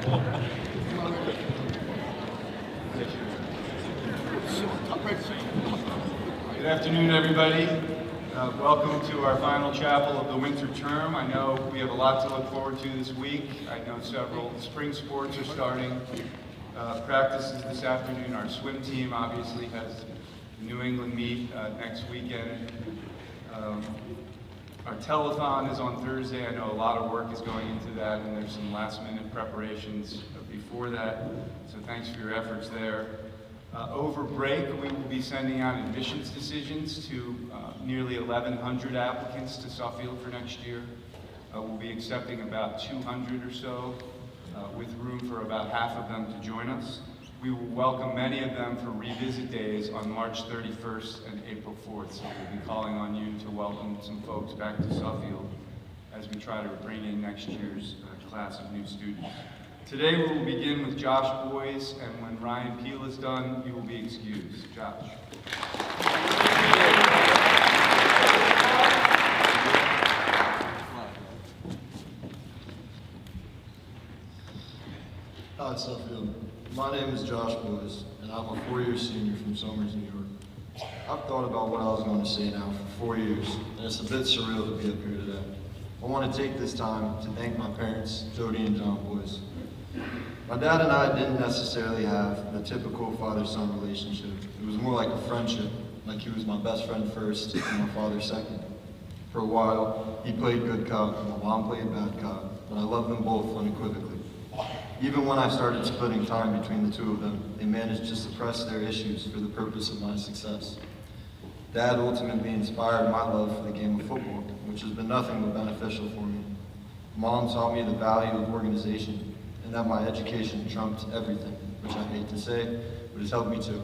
Good afternoon, everybody. Welcome to our final chapel of the winter term. I know we have a lot to look forward to this week. I know several spring sports are starting. Practices this afternoon. Our swim team obviously has the New England meet next weekend. Our telethon is on Thursday. I know a lot of work is going into that, and there's some last-minute preparations before that, so thanks for your efforts there. Over break, we will be sending out admissions decisions to nearly 1,100 applicants to Suffield for next year. We'll be accepting about 200 or so, with room for about half of them to join us. We will welcome many of them for revisit days on March 31st and April 4th, so we'll be calling on you to welcome some folks back to Suffield as we try to bring in next year's class of new students. Today we will begin with Josh Boys, and when Ryan Peel is done, you will be excused. Josh. Hi, Suffield. My name is Josh Boys, and I'm a four-year senior from Somers, New York. I've thought about what I was going to say now for 4 years, and it's a bit surreal to be up here today. I want to take this time to thank my parents, Jody and John Boys. My dad and I didn't necessarily have the typical father-son relationship. It was more like a friendship, like he was my best friend first and my father second. For a while, he played good cop and my mom played bad cop, but I loved them both unequivocally. Even when I started splitting time between the two of them, they managed to suppress their issues for the purpose of my success. Dad ultimately inspired my love for the game of football, which has been nothing but beneficial for me. Mom taught me the value of organization and that my education trumped everything, which I hate to say, but has helped me too.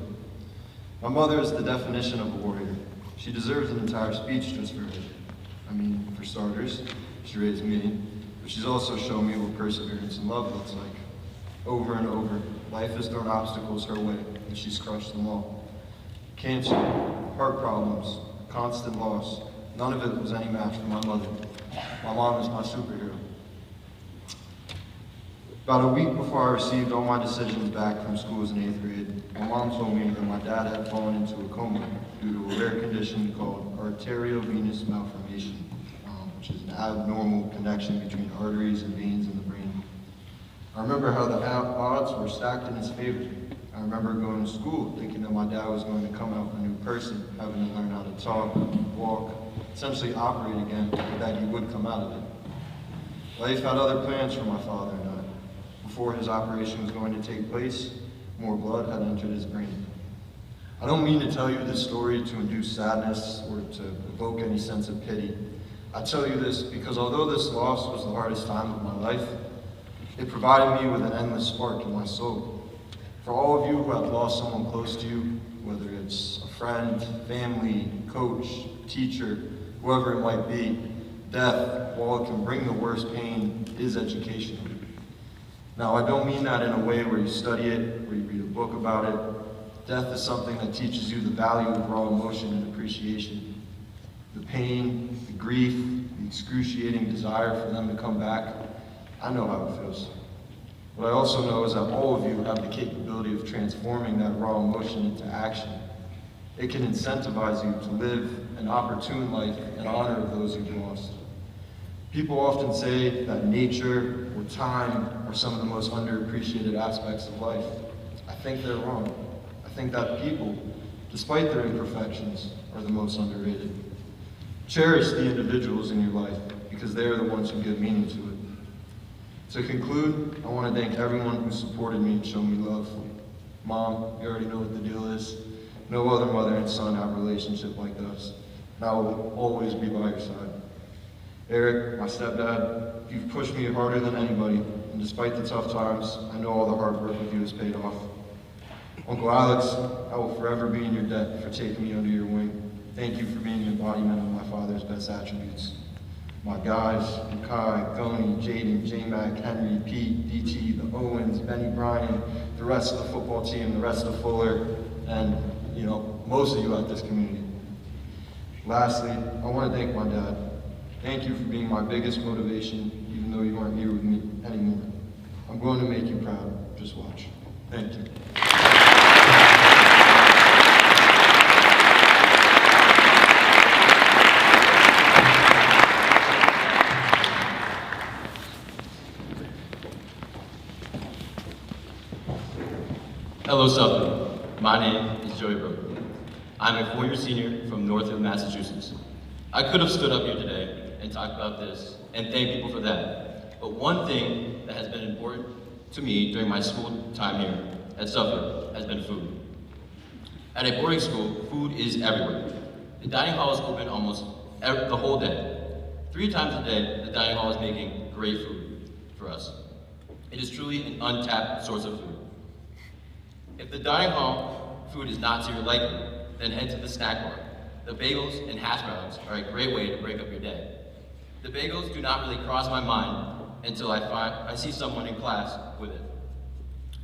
My mother is the definition of a warrior. She deserves an entire speech just for her. I mean, for starters, she raised me, but she's also shown me what perseverance and love looks like. Over and over, life has thrown obstacles her way, and she's crushed them all. Cancer, heart problems, constant loss, none of it was any match for my mother. My mom is my superhero. About a week before I received all my decisions back from schools in 8th grade, my mom told me that my dad had fallen into a coma due to a rare condition called arteriovenous malformation, which is an abnormal connection between arteries and veins in the brain. I remember how the odds were stacked in his favor. I remember going to school thinking that my dad was going to come out a new person, having to learn how to talk, walk, essentially operate again, but that he would come out of it. Life had other plans for my father and I. Before his operation was going to take place, more blood had entered his brain. I don't mean to tell you this story to induce sadness or to evoke any sense of pity. I tell you this because although this loss was the hardest time of my life, it provided me with an endless spark in my soul. For all of you who have lost someone close to you, whether it's a friend, family, coach, teacher, whoever it might be, death, while it can bring the worst pain, is educational. Now, I don't mean that in a way where you study it, where you read a book about it. Death is something that teaches you the value of raw emotion and appreciation. The pain, the grief, the excruciating desire for them to come back. I know how it feels. What I also know is that all of you have the capability of transforming that raw emotion into action. It can incentivize you to live an opportune life in honor of those you've lost. People often say that nature or time are some of the most underappreciated aspects of life. I think they're wrong. I think that people, despite their imperfections, are the most underrated. Cherish the individuals in your life because they are the ones who give meaning to it. To conclude, I want to thank everyone who supported me and showed me love. Mom, you already know what the deal is. No other mother and son have a relationship like us, and I will always be by your side. Eric, my stepdad, you've pushed me harder than anybody, and despite the tough times, I know all the hard work with you has paid off. Uncle Alex, I will forever be in your debt for taking me under your wing. Thank you for being an embodiment of my father's best attributes. My guys, Kai, Goni, Jaden, J-Mac, Henry, Pete, DT, the Owens, Benny Bryan, the rest of the football team, the rest of Fuller, and, most of you at this community. Lastly, I want to thank my dad. Thank you for being my biggest motivation, even though you aren't here with me anymore. I'm going to make you proud. Just watch. Thank you. Hello, Suffolk. My name is Joey Brooke. I'm a four-year senior from Northfield, Massachusetts. I could have stood up here today and talked about this and thank people for that. But one thing that has been important to me during my school time here at Suffolk has been food. At a boarding school, food is everywhere. The dining hall is open almost the whole day. 3 times a day, the dining hall is making great food for us. It is truly an untapped source of food. If the dining hall food is not to your liking, then head to the snack bar. The bagels and hash browns are a great way to break up your day. The bagels do not really cross my mind until I see someone in class with it.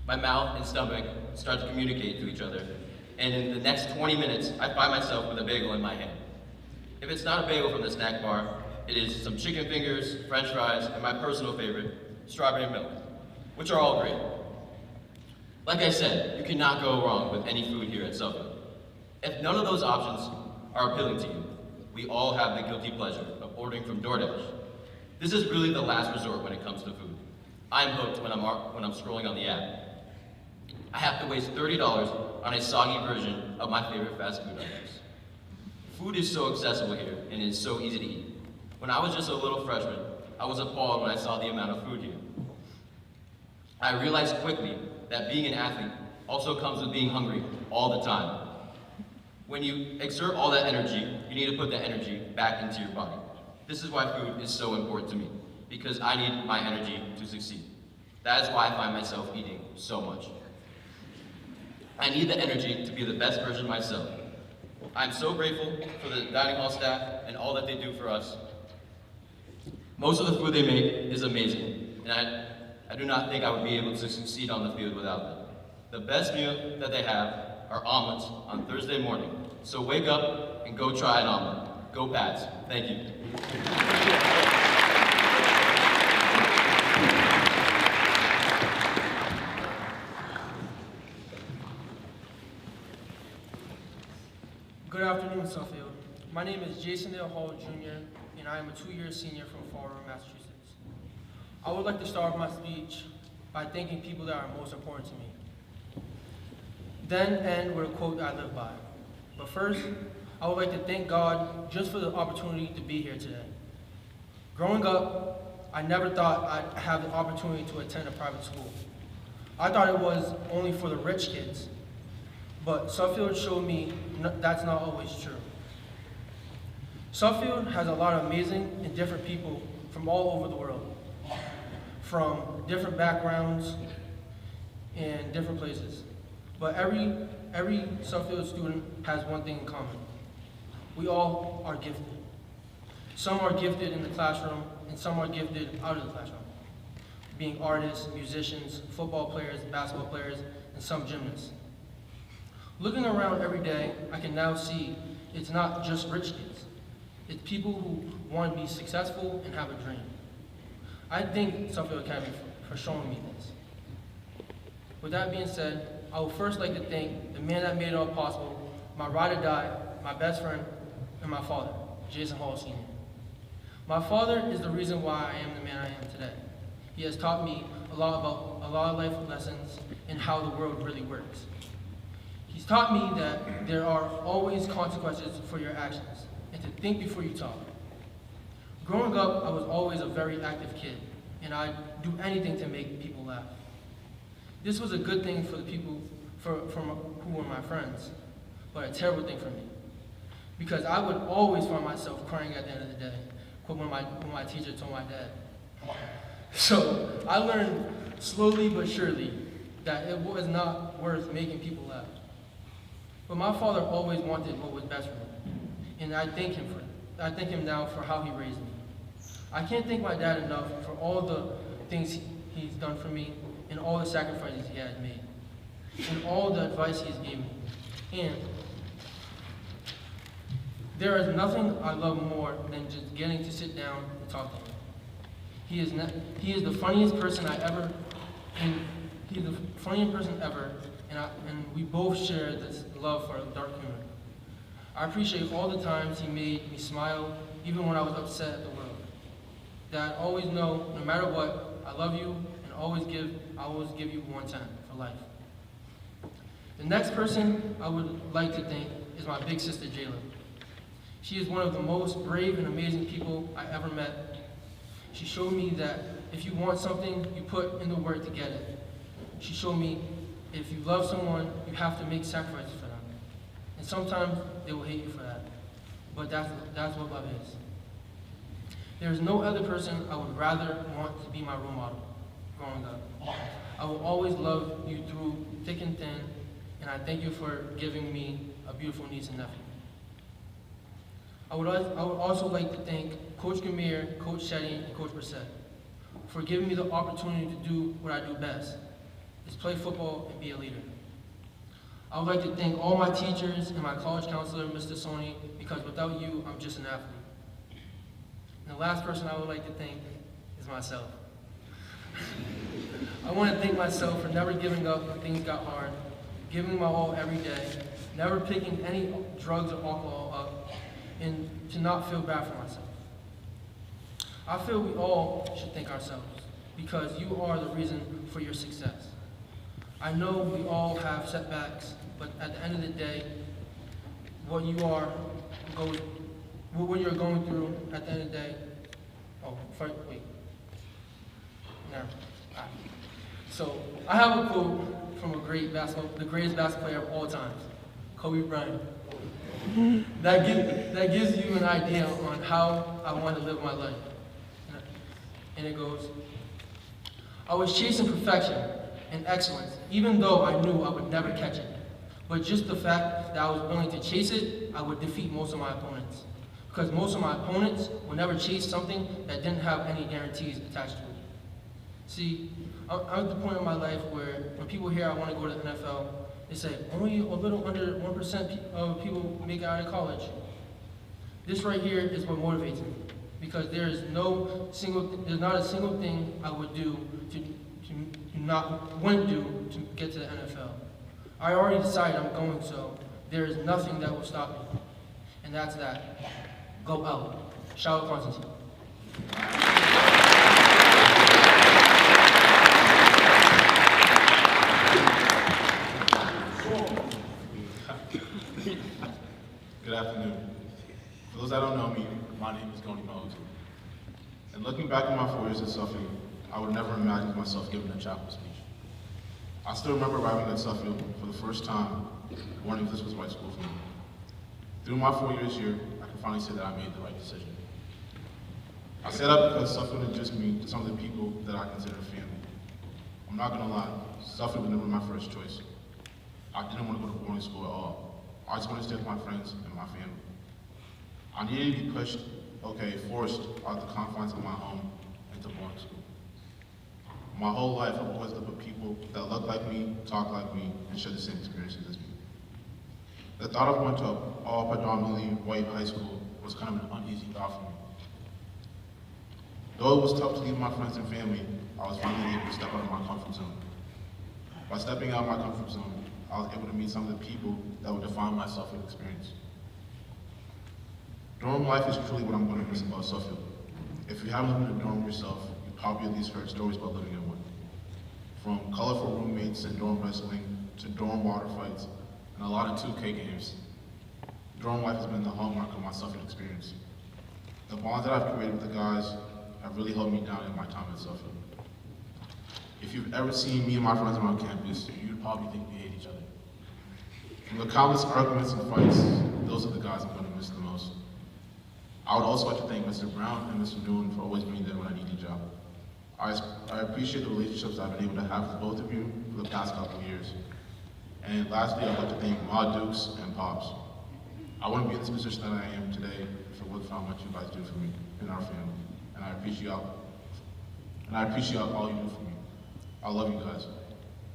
My mouth and stomach start to communicate to each other, and in the next 20 minutes, I find myself with a bagel in my hand. If it's not a bagel from the snack bar, it is some chicken fingers, french fries, and my personal favorite, strawberry milk, which are all great. Like I said, you cannot go wrong with any food here at Suffolk. If none of those options are appealing to you, we all have the guilty pleasure of ordering from DoorDash. This is really the last resort when it comes to food. I'm hooked when I'm scrolling on the app. I have to waste $30 on a soggy version of my favorite fast food items. Food is so accessible here, and it is so easy to eat. When I was just a little freshman, I was appalled when I saw the amount of food here. I realized quickly that being an athlete also comes with being hungry all the time. When you exert all that energy, you need to put that energy back into your body. This is why food is so important to me, because I need my energy to succeed. That is why I find myself eating so much. I need the energy to be the best version of myself. I'm so grateful for the dining hall staff and all that they do for us. Most of the food they make is amazing, and I do not think I would be able to succeed on the field without them. The best meal that they have are omelets on Thursday morning. So wake up and go try an omelet. Go Pats. Thank you. Good afternoon, Suffield. My name is Jason Dale Hall Jr., and I am a 2-year senior from Fall River, Massachusetts. I would like to start my speech by thanking people that are most important to me. Then end with a quote I live by. But first, I would like to thank God just for the opportunity to be here today. Growing up, I never thought I'd have the opportunity to attend a private school. I thought it was only for the rich kids, but Suffield showed me that's not always true. Suffield has a lot of amazing and different people from all over the world, from different backgrounds and different places. But every Suffield student has one thing in common. We all are gifted. Some are gifted in the classroom, and some are gifted out of the classroom, being artists, musicians, football players, basketball players, and some gymnasts. Looking around every day, I can now see it's not just rich kids. It's people who want to be successful and have a dream. I thank Suffield Academy for showing me this. With that being said, I would first like to thank the man that made it all possible, my ride or die, my best friend, and my father, Jason Hall Sr. My father is the reason why I am the man I am today. He has taught me a lot of life lessons and how the world really works. He's taught me that there are always consequences for your actions, and to think before you talk. Growing up, I was always a very active kid, and I'd do anything to make people laugh. This was a good thing for the people who were my friends, but a terrible thing for me. Because I would always find myself crying at the end of the day, when my teacher told my dad. So I learned slowly but surely that it was not worth making people laugh. But my father always wanted what was best for me, and I thank him for it. I thank him now for how he raised me. I can't thank my dad enough for all the things he's done for me and all the sacrifices he has made and all the advice he has given me. And there is nothing I love more than just getting to sit down and talk to him. He is the funniest person I ever And he's the funniest person ever, and we both share this love for dark humor. I appreciate all the times he made me smile, even when I was upset at the world. Dad, always know, no matter what, I love you, and I always give you 110 for life. The next person I would like to thank is my big sister, Jayla. She is one of the most brave and amazing people I ever met. She showed me that if you want something, you put in the work to get it. She showed me if you love someone, you have to make sacrifices for them. And sometimes they will hate you for that. But that's what love is. There is no other person I would rather want to be my role model growing up. I will always love you through thick and thin, and I thank you for giving me a beautiful niece and nephew. I would also like to thank Coach Gamir, Coach Shetty, and Coach Brissett for giving me the opportunity to do what I do best, is play football and be a leader. I would like to thank all my teachers and my college counselor, Mr. Soni, because without you, I'm just an athlete. And the last person I would like to thank is myself. I want to thank myself for never giving up when things got hard, giving my all every day, never picking any drugs or alcohol up, and to not feel bad for myself. I feel we all should thank ourselves because you are the reason for your success. I know we all have setbacks, but at the end of the day, what you're going through at the end of the day, So I have a quote from the greatest basketball player of all times, Kobe Bryant. That gives you an idea on how I want to live my life. And it goes, I was chasing perfection and excellence, even though I knew I would never catch it. But just the fact that I was willing to chase it, I would defeat most of my opponents. Because most of my opponents would never chase something that didn't have any guarantees attached to it. See, I'm at the point in my life where when people hear I want to go to the NFL, they say, only a little under 1% of people make it out of college. This right here is what motivates me, because there's not a single thing I would do wouldn't do to get to the NFL. I already decided I'm going, so there is nothing that will stop me. And that's that. Go out. Shout out Constantine. Good afternoon. For those that don't know me, my name is Goni Mohotu. And looking back at my 4 years at Suffield, I would never imagine myself giving a chapel speech. I still remember arriving at Suffield for the first time, wondering if this was the right school for me. Through my 4 years here, I can finally say that I made the right decision. I set up because Suffield introduced me to some of the people that I consider family. I'm not gonna lie, Suffield was never my first choice. I didn't want to go to boarding school at all. I just wanted to stay with my friends and my family. I needed to be forced out the confines of my home into boarding school. My whole life, I've always lived with people that look like me, talk like me, and share the same experiences as me. The thought of going to an all predominantly white high school was kind of an uneasy thought for me. Though it was tough to leave my friends and family, I was finally able to step out of my comfort zone. By stepping out of my comfort zone, I was able to meet some of the people that would define my Suffield experience. Dorm life is truly what I'm going to miss about Suffield. If you haven't lived in a dorm yourself, you probably at least heard stories about living in one. From colorful roommates and dorm wrestling, to dorm water fights, and a lot of 2K games. Dorm life has been the hallmark of my Suffield experience. The bonds that I've created with the guys have really held me down in my time at Suffield. If you've ever seen me and my friends around campus, you'd probably think we hate each other. From the countless arguments and fights, those are the guys I'm going to miss the most. I would also like to thank Mr. Brown and Mr. Newman for always being there when I need a job. I appreciate the relationships I've been able to have with both of you for the past couple of years. And lastly, I'd like to thank Ma Dukes and Pops. I wouldn't be in this position that I am today if it wasn't for how much you guys do for me and our family. And I appreciate all you do for me. I love you guys.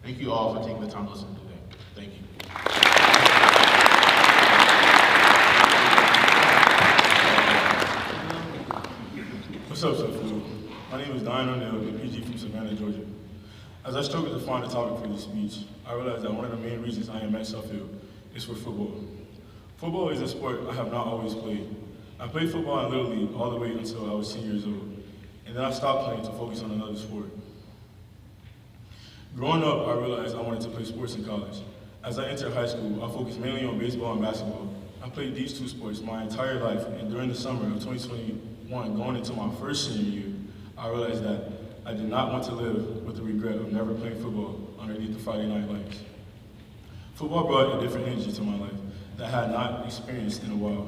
Thank you all for taking the time to listen today. Thank you. What's up, Suffield? My name is Diane O'Neill, the PG from Savannah, Georgia. As I struggled to find a topic for this speech, I realized that one of the main reasons I am at Suffield is for football. Football is a sport I have not always played. I played football in Little League all the way until I was 10 years old, and then I stopped playing to focus on another sport. Growing up, I realized I wanted to play sports in college. As I entered high school, I focused mainly on baseball and basketball. I played these two sports my entire life, and during the summer of 2021, going into my first senior year, I realized that I did not want to live with the regret of never playing football underneath the Friday night lights. Football brought a different energy to my life that I had not experienced in a while.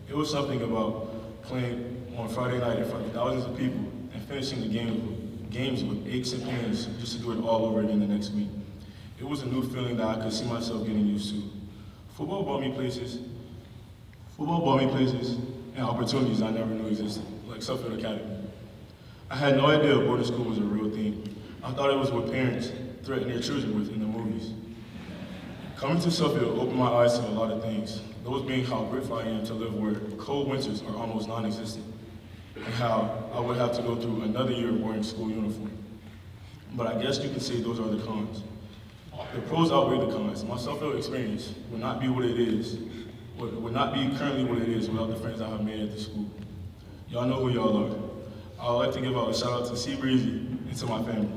It was something about playing on Friday night in front of thousands of people and finishing the games with aches and pains just to do it all over again the next week. It was a new feeling that I could see myself getting used to. Football brought me places and opportunities I never knew existed, like Suffield Academy. I had no idea boarding school was a real thing. I thought it was what parents threaten their children with in the movies. Coming to Suffield opened my eyes to a lot of things, those being how grateful I am to live where cold winters are almost non-existent, and how I would have to go through another year of wearing school uniform. But I guess you can say those are the cons. The pros outweigh the cons. My Suffield experience would not be what it is, would not be currently what it is without the friends I have made at the school. Y'all know who y'all are. I would like to give out a shout out to C Breezy and to my family.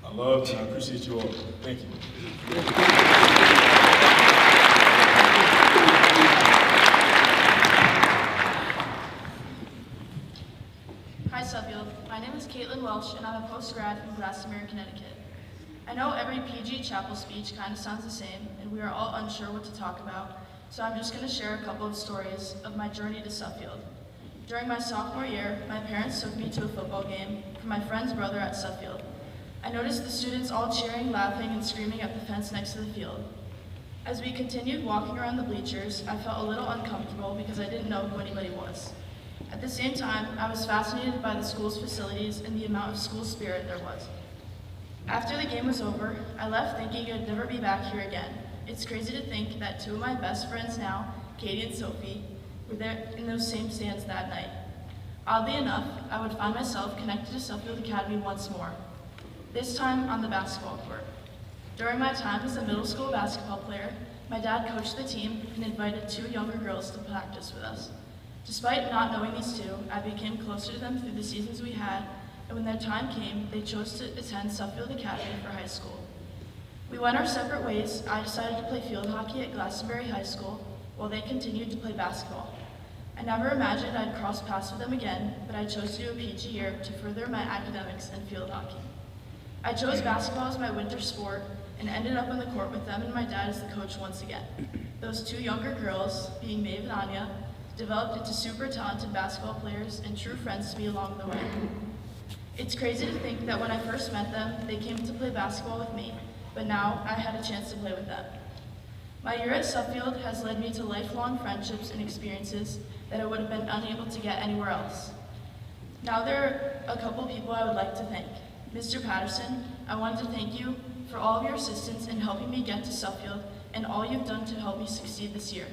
I love and I appreciate you all. Thank you. Hi Suffield, my name is Caitlin Welsh and I'm a post-grad from Glastonbury, Connecticut. I know every PG Chapel speech kind of sounds the same and we are all unsure what to talk about, so I'm just going to share a couple of stories of my journey to Suffield. During my sophomore year, my parents took me to a football game for my friend's brother at Suffield. I noticed the students all cheering, laughing, and screaming at the fence next to the field. As we continued walking around the bleachers, I felt a little uncomfortable because I didn't know who anybody was. At the same time, I was fascinated by the school's facilities and the amount of school spirit there was. After the game was over, I left thinking I'd never be back here again. It's crazy to think that two of my best friends now, Katie and Sophie, were there in those same stands that night. Oddly enough, I would find myself connected to Suffield Academy once more, this time on the basketball court. During my time as a middle school basketball player, my dad coached the team and invited two younger girls to practice with us. Despite not knowing these two, I became closer to them through the seasons we had, and when their time came, they chose to attend Suffield Academy for high school. We went our separate ways. I decided to play field hockey at Glastonbury High School, while they continued to play basketball. I never imagined I'd cross paths with them again, but I chose to do a PG year to further my academics and field hockey. I chose basketball as my winter sport, and ended up on the court with them and my dad as the coach once again. Those two younger girls, being Maeve and Anya, developed into super talented basketball players and true friends to me along the way. It's crazy to think that when I first met them, they came to play basketball with me, but now I had a chance to play with them. My year at Suffield has led me to lifelong friendships and experiences that I would have been unable to get anywhere else. Now there are a couple people I would like to thank. Mr. Patterson, I wanted to thank you for all of your assistance in helping me get to Suffield and all you've done to help me succeed this year.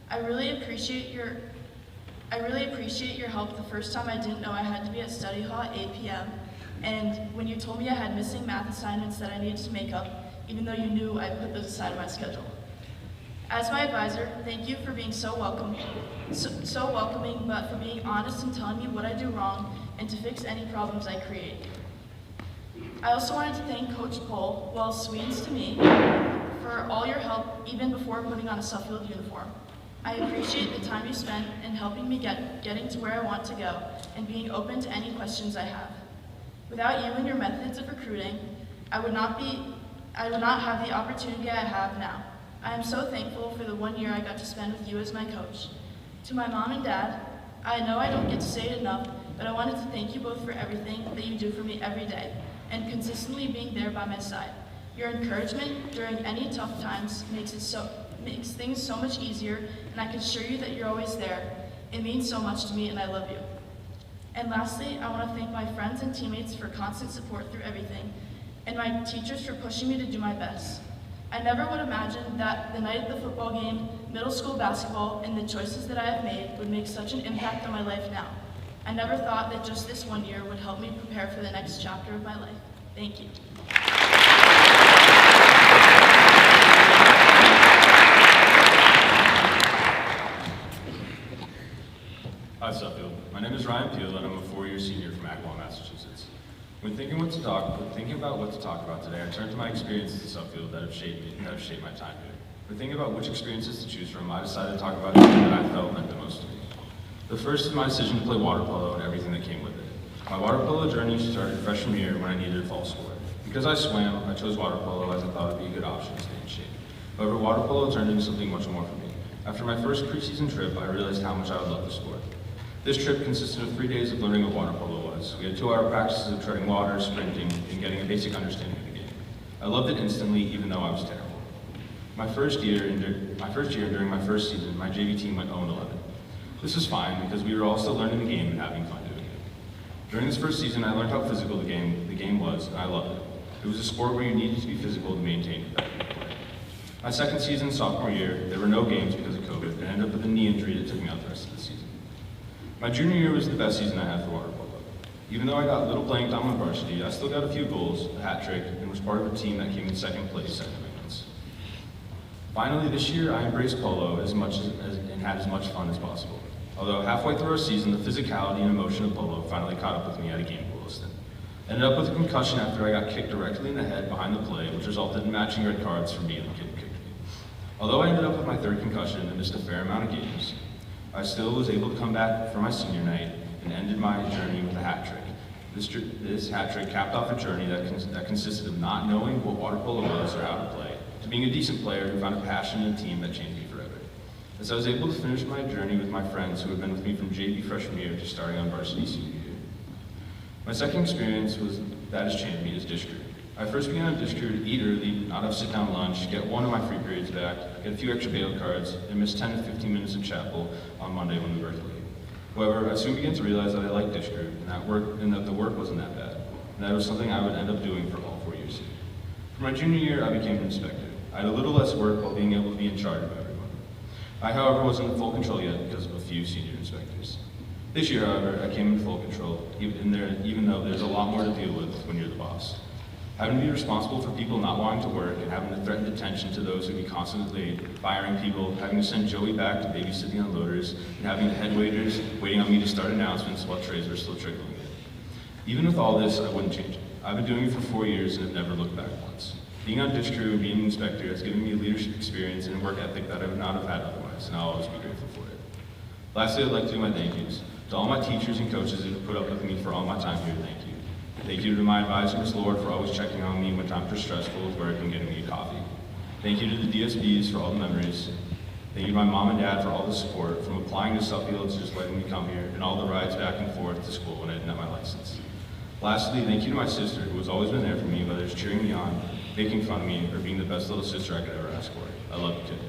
I really appreciate your help the first time I didn't know I had to be at study hall at 8 p.m. and when you told me I had missing math assignments that I needed to make up, even though you knew I put those aside in my schedule. As my advisor, thank you for being so welcoming, but for being honest and telling me what I do wrong and to fix any problems I create. I also wanted to thank Coach Cole, well, Swedes to me, for all your help even before putting on a Suffield uniform. I appreciate the time you spent in helping me getting to where I want to go and being open to any questions I have. Without you and your methods of recruiting, I would not have the opportunity I have now. I am so thankful for the 1 year I got to spend with you as my coach. To my mom and dad, I know I don't get to say it enough, but I wanted to thank you both for everything that you do for me every day and consistently being there by my side. Your encouragement during any tough times makes things so much easier, and I can assure you that you're always there. It means so much to me, and I love you. And lastly, I want to thank my friends and teammates for constant support through everything, and my teachers for pushing me to do my best. I never would imagine that the night of the football game, middle school basketball, and the choices that I have made would make such an impact on my life now. I never thought that just this 1 year would help me prepare for the next chapter of my life. Thank you. Hi Suffield, my name is Ryan Peel and I'm a four-year senior from Agawam, Massachusetts. When thinking about what to talk about today, I turned to my experiences at Suffield that have shaped me and that have shaped my time here. When thinking about which experiences to choose from, I decided to talk about something that I felt meant the most to me. The first is my decision to play water polo and everything that came with it. My water polo journey started freshman year when I needed a fall sport. Because I swam, I chose water polo as I thought it would be a good option to stay in shape. However, water polo turned into something much more for me. After my first preseason trip, I realized how much I would love the sport. This trip consisted of 3 days of learning what water polo was. We had 2-hour practices of treading water, sprinting, and getting a basic understanding of the game. I loved it instantly, even though I was terrible. My first year, and during my first season, my JV team went 0-11. This was fine because we were all still learning the game and having fun doing it. During this first season, I learned how physical the game was, and I loved it. It was a sport where you needed to be physical to maintain competitive play. My second season, sophomore year, there were no games because of COVID, and I ended up with a knee injury that took me out the rest of the season. My junior year was the best season I had for water polo. Even though I got little playing time on varsity, I still got a few goals, a hat trick, and was part of a team that came in second place at tournaments. Finally, this year, I embraced polo and had as much fun as possible. Although halfway through our season, the physicality and emotion of polo finally caught up with me at a game in Williston. I ended up with a concussion after I got kicked directly in the head behind the play, which resulted in matching red cards for me and the kid who kicked me. Although I ended up with my third concussion and missed a fair amount of games, I still was able to come back for my senior night and ended my journey with a hat trick. This hat trick capped off a journey that consisted of not knowing what water polo was or how to play, to being a decent player who found a passion in a team that changed me forever. As I was able to finish my journey with my friends who had been with me from JV freshman year to starting on varsity senior year. My second experience was that as champion is dish crew. I first began on dish crew to eat early, not have sit-down lunch, get one of my free periods back, get a few extra bail cards, and miss 10 to 15 minutes of chapel on Monday when we worked late. However, I soon began to realize that I liked dish crew, and that the work wasn't that bad, and that it was something I would end up doing for all 4 years here. For my junior year, I became an inspector. I had a little less work while being able to be in charge of everyone. I, however, wasn't in full control yet because of a few senior inspectors. This year, however, I came in full control, even though there's a lot more to deal with when you're the boss. Having to be responsible for people not wanting to work and having to threaten detention to those who be constantly late, firing people, having to send Joey back to babysit the unloaders, and having the head waiters waiting on me to start announcements while trays were still trickling in. Even with all this, I wouldn't change it. I've been doing it for 4 years and have never looked back once. Being on dish crew and being an inspector has given me a leadership experience and a work ethic that I would not have had otherwise, and I'll always be grateful for it. Lastly, I'd like to do my thank yous. To all my teachers and coaches who have put up with me for all my time here, thank you. Thank you to my advisor, Ms. Lord, for always checking on me when times are stressful with work and getting me a coffee. Thank you to the DSBs for all the memories. Thank you to my mom and dad for all the support, from applying to Suffield to just letting me come here, and all the rides back and forth to school when I didn't have my license. Lastly, thank you to my sister, who has always been there for me, whether it's cheering me on, making fun of me, or being the best little sister I could ever ask for. I love you, kid.